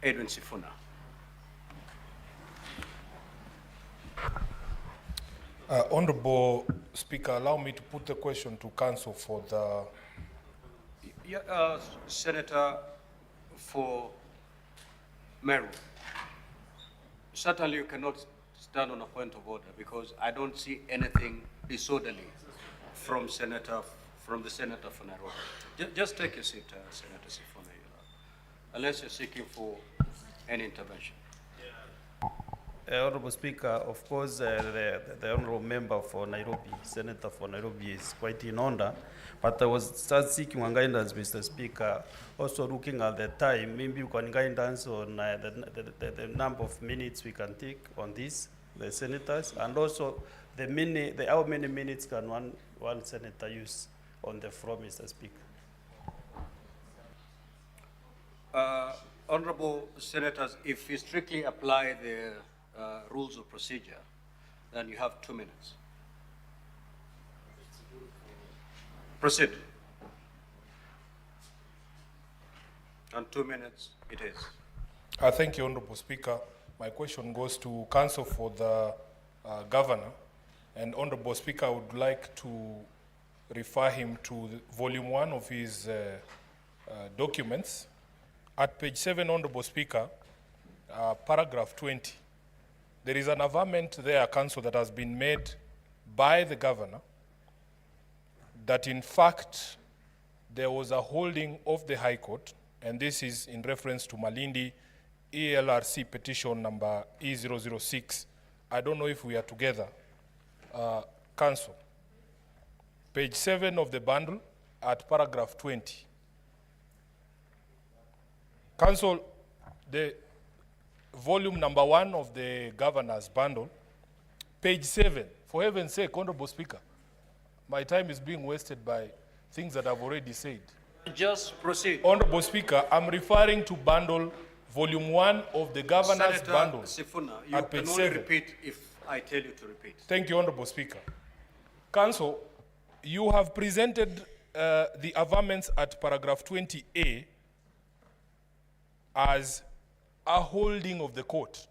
Edwin Sifuna. Honorable Speaker, allow me to put the question to Council for the... Yeah, Senator, for Meru, certainly you cannot stand on a point of order because I don't see anything disorderly from the Senator for Nairobi. Just take your seat, Senator Sifuna, unless you're seeking for any intervention. Honorable Speaker, of course, the honorable member for Nairobi, Senator for Nairobi, is quite in order. But I was start seeking one guidance, Mr. Speaker. Also looking at the time, maybe you can guidance on the number of minutes we can take on this, the senators, and also how many minutes can one senator use on the floor, Mr. Speaker. Honorable Senators, if you strictly apply the rules of procedure, then you have 2 minutes. Proceed. And 2 minutes it is. Thank you, Honorable Speaker. My question goes to Council for the Governor. And Honorable Speaker, I would like to refer him to volume 1 of his documents. At page 7, Honorable Speaker, paragraph 20, there is an averment there, Council, that has been made by the Governor that in fact there was a holding of the High Court, and this is in reference to Malindi ELRC petition number E006. I don't know if we are together. Council, page 7 of the bundle at paragraph 20. Council, the volume number 1 of the Governor's bundle, page 7, for heaven's sake, Honorable Speaker, my time is being wasted by things that I've already said. Just proceed. Honorable Speaker, I'm referring to bundle, volume 1 of the Governor's Senator bundle. Sifuna, you at page can only 7. repeat if I tell you to repeat. Thank you, Honorable Speaker. Council, you have presented the averments at paragraph 20A as a holding of the court,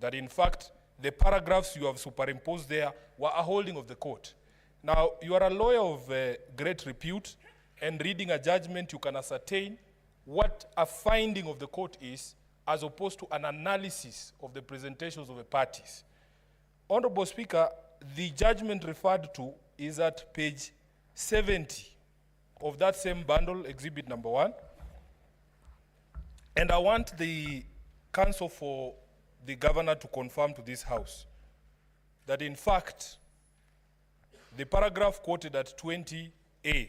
that in fact the paragraphs you have superimposed there were a holding of the court. Now, you are a lawyer of great repute, and reading a judgment you can ascertain what a finding of the court is as opposed to an analysis of the presentations of the parties. Honorable Speaker, the judgment referred to is at page 70 of that same bundle, exhibit number 1. And I want the Council for the Governor to confirm to this House that in fact, the paragraph quoted at 20A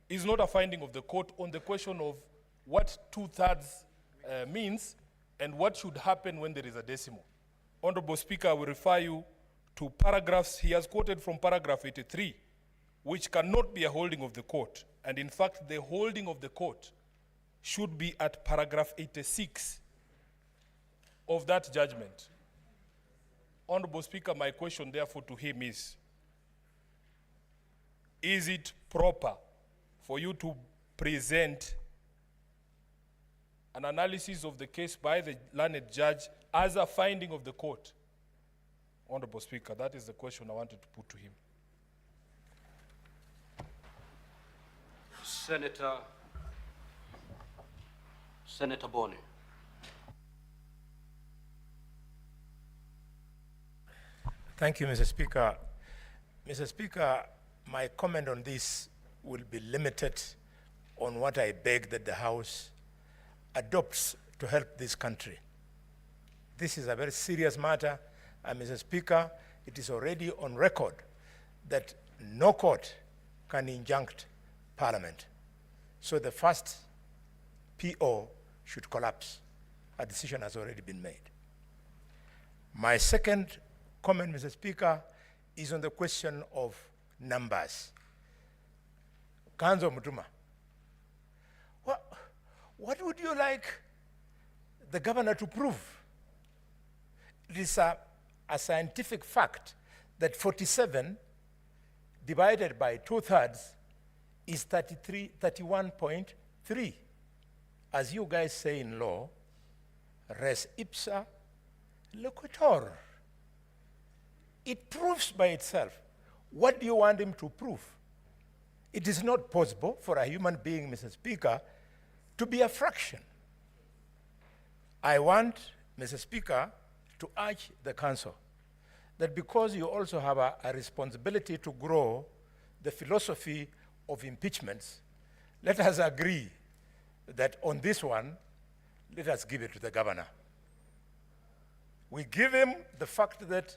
is not a finding of the court on the question of what 2/3 means and what should happen when there is a decimal. Honorable Speaker, I will refer you to paragraphs. He has quoted from paragraph 83, which cannot be a holding of the court. And in fact, the holding of the court should be at paragraph 86 of that judgment. Honorable Speaker, my question therefore to him is it proper for you to present an analysis of the case by the learned judge as a finding of the court? Honorable Speaker, that is the question I wanted to put to him. Senator Bonny. Thank you, Mr. Speaker. Mr. Speaker, my comment on this will be limited on what I beg that the House adopts to help this country. This is a very serious matter, and Mr. Speaker, it is already on record that no court can injunct Parliament. So the first PO should collapse. A decision has already been made. My second comment, Mr. Speaker, is on the question of numbers. Kanzo Mutuma, what would you like the governor to prove? It is a scientific fact that 47 divided by 2/3 is 31.3. As you guys say in law, res ipsa loquitur. It proves by itself. What do you want him to prove? It is not possible for a human being, Mr. Speaker, to be a fraction. I want, Mr. Speaker, to urge the Council that because you also have a responsibility to grow the philosophy of impeachments, let us agree that on this one, let us give it to the governor. We give him the fact that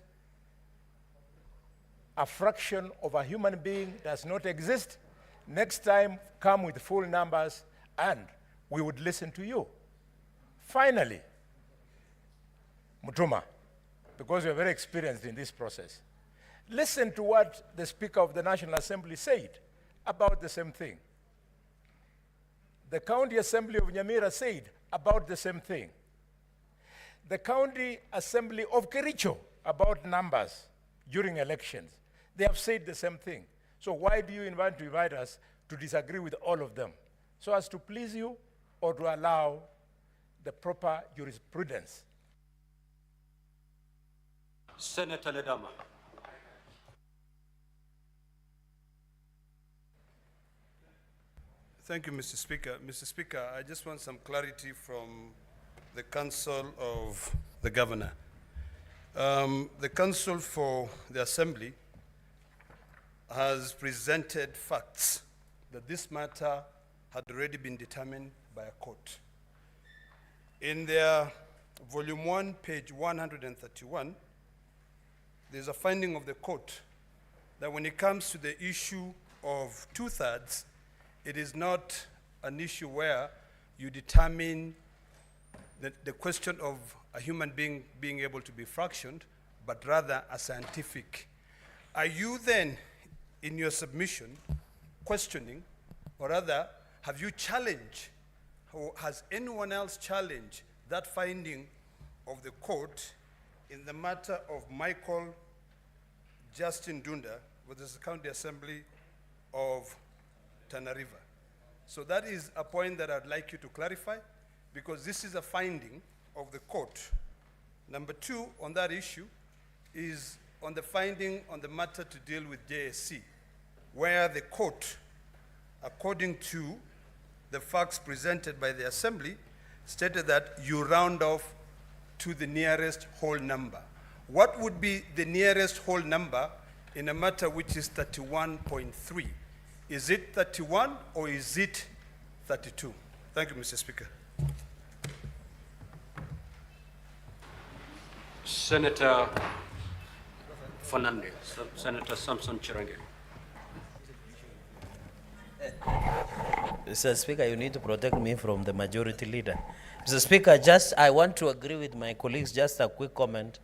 a fraction of a human being does not exist. Next time, come with full numbers and we would listen to you. Finally, Mutuma, because you're very experienced in this process, listen to what the Speaker of the National Assembly said about the same thing. The County Assembly of Nyamira said about the same thing. The County Assembly of Kericho about numbers during elections. They have said the same thing. So why do you invite us to disagree with all of them? So as to please you or to allow the proper jurisprudence? Senator Ledama. Thank you, Mr. Speaker. Mr. Speaker, I just want some clarity from the Council of the Governor. The Council for the Assembly has presented facts that this matter had already been determined by a court. In their Volume 1, page 131, there's a finding of the court that when it comes to the issue of 2/3, it is not an issue where you determine the question of a human being being able to be fractioned, but rather a scientific. Are you then, in your submission, questioning, or rather, have you challenged, or has anyone else challenged that finding of the court in the matter of Michael Justin Dunda with the County Assembly of Tana River? So that is a point that I'd like you to clarify, because this is a finding of the court. Number two on that issue is on the finding on the matter to deal with JSC, where the court, according to the facts presented by the Assembly, stated that you round off to the nearest whole number. What would be the nearest whole number in a matter which is 31.3? Is it 31 or is it 32? Thank you, Mr. Speaker. Senator Fernandez, Senator Samson Chirange. Mr. Speaker, you need to protect me from the majority leader. Mr. Speaker, I want to agree with my colleagues. Just a quick comment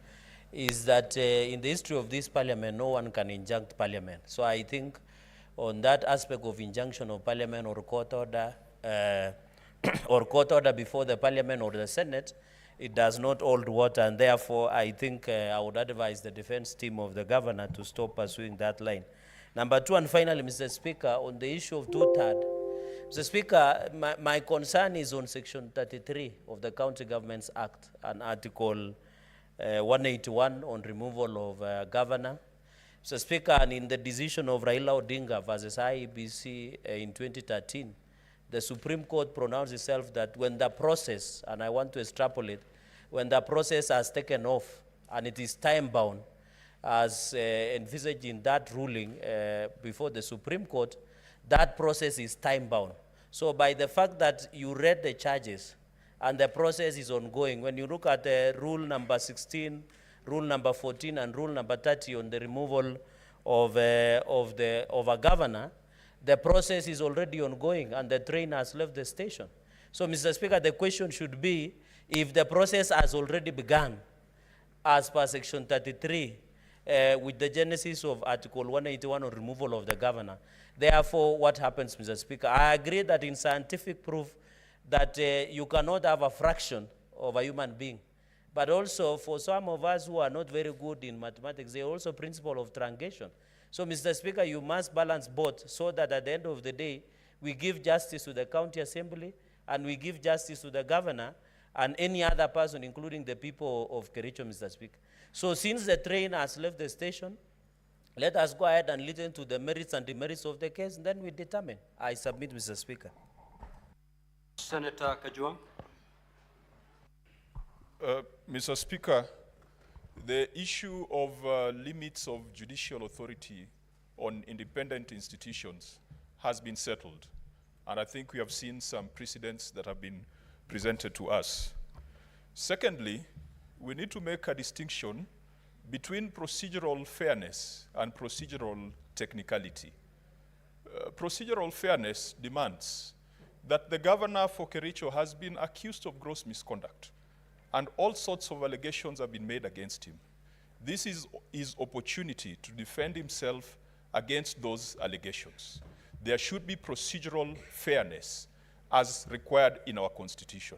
is that in the history of this parliament, no one can injunct parliament. So I think on that aspect of injunction of parliament or court order before the parliament or the Senate, it does not hold water, and therefore I think I would advise the defense team of the governor to stop pursuing that line. Number two, and finally, Mr. Speaker, on the issue of 2/3, Mr. Speaker, my concern is on Section 33 of the County Governments Act and Article 181 on removal of governor. Mr. Speaker, and in the decision of Raila Odinga versus IEBC in 2013, the Supreme Court pronounced itself that when the process, and I want to extrapolate, when the process has taken off and it is time-bound, as envisaged in that ruling before the Supreme Court, that process is time-bound. So by the fact that you read the charges and the process is ongoing, when you look at rule number 16, rule number 14, and rule number 30 on the removal of a governor, the process is already ongoing and the train has left the station. So, Mr. Speaker, the question should be, if the process has already begun, as per Section 33, with the genesis of Article 181 on removal of the governor, therefore, what happens, Mr. Speaker? I agree that in scientific proof that you cannot have a fraction of a human being. But also, for some of us who are not very good in mathematics, there is also principle of truncation. So, Mr. Speaker, you must balance both so that at the end of the day, we give justice to the county assembly and we give justice to the governor, and any other person, including the people of Kericho, Mr. Speaker. So since the train has left the station, let us go ahead and listen to the merits and demerits of the case, and then we determine. I submit, Mr. Speaker. Senator Kajwang. Mr. Speaker, the issue of limits of judicial authority on independent institutions has been settled. And I think we have seen some precedents that have been presented to us. Secondly, we need to make a distinction between procedural fairness and procedural technicality. Procedural fairness demands that the governor for Kericho has been accused of gross misconduct, and all sorts of allegations have been made against him. This is his opportunity to defend himself against those allegations. There should be procedural fairness as required in our constitution.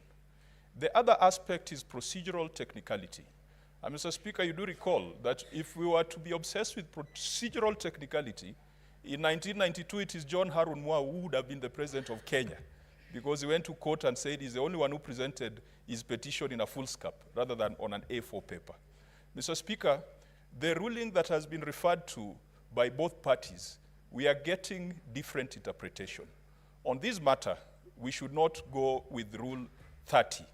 The other aspect is procedural technicality. And Mr. Speaker, you do recall that if we were to be obsessed with procedural technicality, in 1992 it is John Harun Mwau who would have been the president of Kenya, because he went to court and said he's the only one who presented his petition in a foolscap rather than on an A4 paper. Mr. Speaker, the ruling that has been referred to by both parties, we are getting different interpretation. On this matter, we should not go with Rule 30.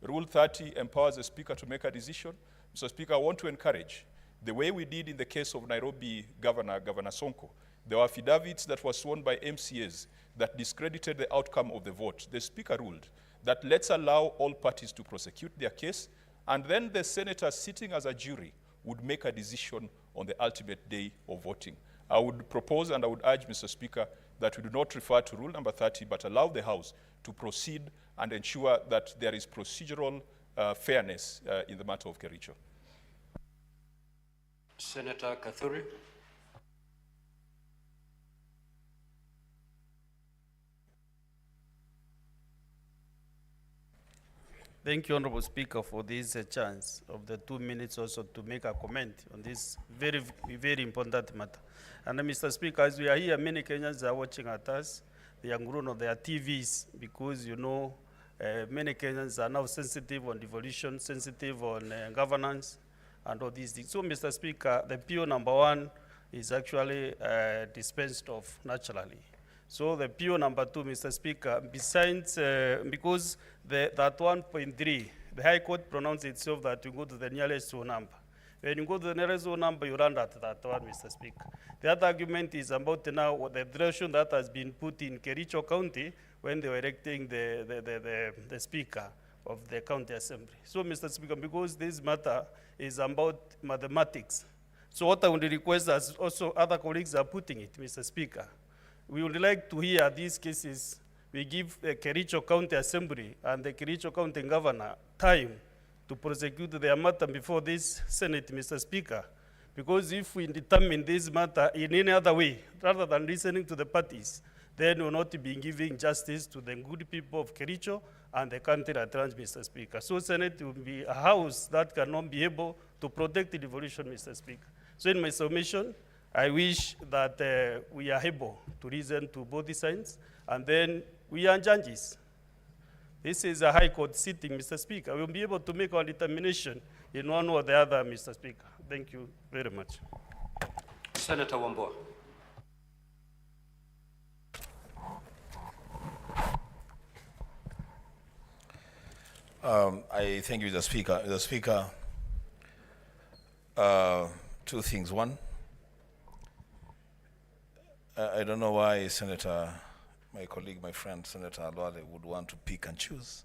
Rule 30 empowers the Speaker to make a decision. Mr. Speaker, I want to encourage, the way we did in the case of Nairobi Governor Sonko, there were affidavits that were sworn by MCAs that discredited the outcome of the vote. The Speaker ruled that let's allow all parties to prosecute their case, and then the senators sitting as a jury would make a decision on the ultimate day of voting. I would propose and I would urge, Mr. Speaker, that we do not refer to Rule number 30, but allow the House to proceed and ensure that there is procedural fairness in the matter of Kericho. Senator Kathuri. Thank you, Honorable Speaker, for this chance of the 2 minutes also to make a comment on this very, very important matter. And Mr. Speaker, as we are here, many Kenyans are watching at us. They are glued on their TVs because, you know, many Kenyans are now sensitive on devolution, sensitive on governance, and all these things. So, Mr. Speaker, the PO number 1 is actually dispensed of naturally. So the PO number 2, Mr. Speaker, besides, because that 1.3, the High Court pronounced itself that you go to the nearest whole number. When you go to the nearest whole number, you run at that one, Mr. Speaker. The other argument is about now the threshold that has been put in Kericho County when they were electing the Speaker of the County Assembly. So, Mr. Speaker, because this matter is about mathematics, so what I would request, as also other colleagues are putting it, Mr. Speaker, we would like to hear these cases. We give the Kericho County Assembly and the Kericho County Governor time to prosecute their matter before this Senate, Mr. Speaker. Because if we determine this matter in any other way, rather than listening to the parties, then we will not be giving justice to the good people of Kericho and the country at large, Mr. Speaker. So Senate will be a house that cannot be able to protect the devolution, Mr. Speaker. So in my submission, I wish that we are able to listen to both sides, and then we are judges. This is a High Court sitting, Mr. Speaker. We'll be able to make our determination in one or the other, Mr. Speaker. Thank you very much. Senator Wambua. I thank you, Mr. Speaker. Mr. Speaker, two things. One, I don't know why my colleague, my friend, Senator Khalwale would want to pick and choose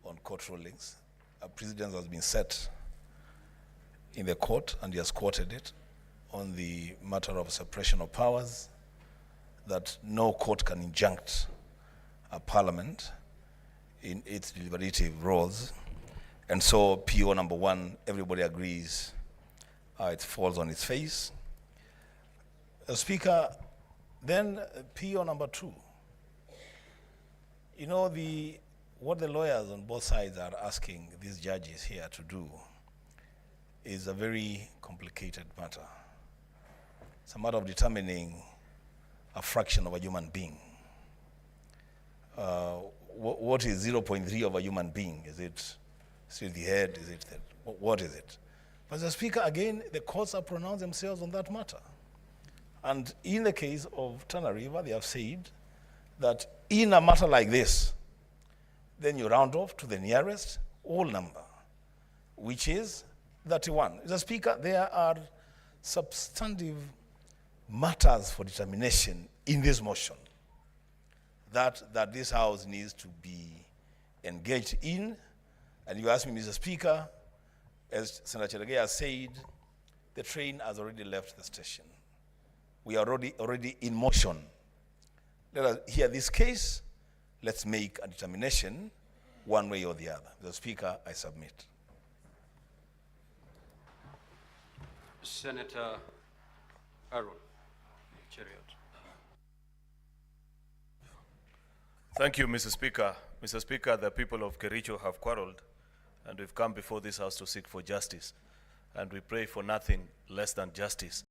on court rulings. A precedent has been set in the court, and he has quoted it, on the matter of separation of powers, that no court can injunct a parliament in its deliberative roles. And so PO number 1, everybody agrees it falls on its face. Speaker, then PO number 2. You know, what the lawyers on both sides are asking these judges here to do is a very complicated matter. It's a matter of determining a fraction of a human being. what is 0.3 of a human being? Is it still the head? Is it what is it? But the Speaker, again, the courts have pronounced themselves on that matter. And in the case of Tana River, they have said that in a matter like this, then you round off to the nearest whole number, which is 31. Mr. Speaker, there are substantive matters for determination in this motion that this House needs to be engaged in. And you ask me, Mr. Speaker, as Senator Cherargei has said, the train has already left the station. We are already in motion. Let us hear this case. Let's make a determination one way or the other. Mr. Speaker, I submit. Senator Aaron Cheriot. Thank you, Mr. Speaker. Mr. Speaker, the people of Kericho have quarreled, and we've come before this House to seek for justice. And we pray for nothing less than justice.